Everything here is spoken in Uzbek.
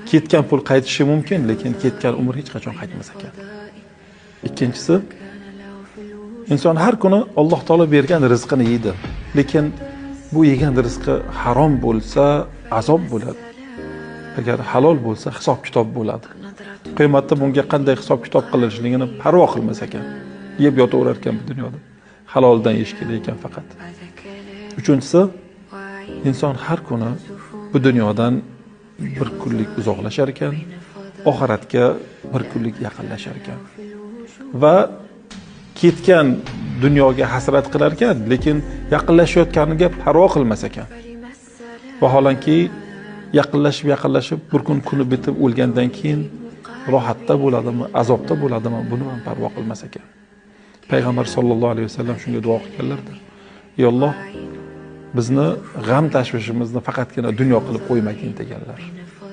Ketgan pul qaytishi mumkin, lekin ketgan umr hech qachon qaytmas ekan. Ikkinchisi, inson har kuni Alloh taolo bergan rizqini yeydi, lekin bu yegan rizqi harom bo'lsa, azob bo'ladi. Agar halol bo'lsa, hisob-kitob bo'ladi. Qiyomatda bunga qanday hisob-kitob qilinishligini parvo qilmas ekan. Yeb yotaverar ekan bu dunyoda. Haloldan yeyish kerak ekan faqat. Uchinchisi, inson har kuni bu dunyodan bir kunlik uzoqlashar ekan, oxiratga bir kunlik yaqinlashar ekan. Va ketgan dunyoga hasrat qilar ekan, lekin yaqinlashayotganiga parvo qilmas ekan. Vaholanki yaqinlashib bir kuni bitib o'lgandan keyin rohatda bo'ladimi, azobda bo'ladimi, buni ham parvo qilmas ekan. Payg'ambar sollallohu alayhi vasallam shunga duo qilganlardi. Ey Alloh, bizni g'am tashvishimizni faqatgina dunyo qilib qo'ymagin deganlar.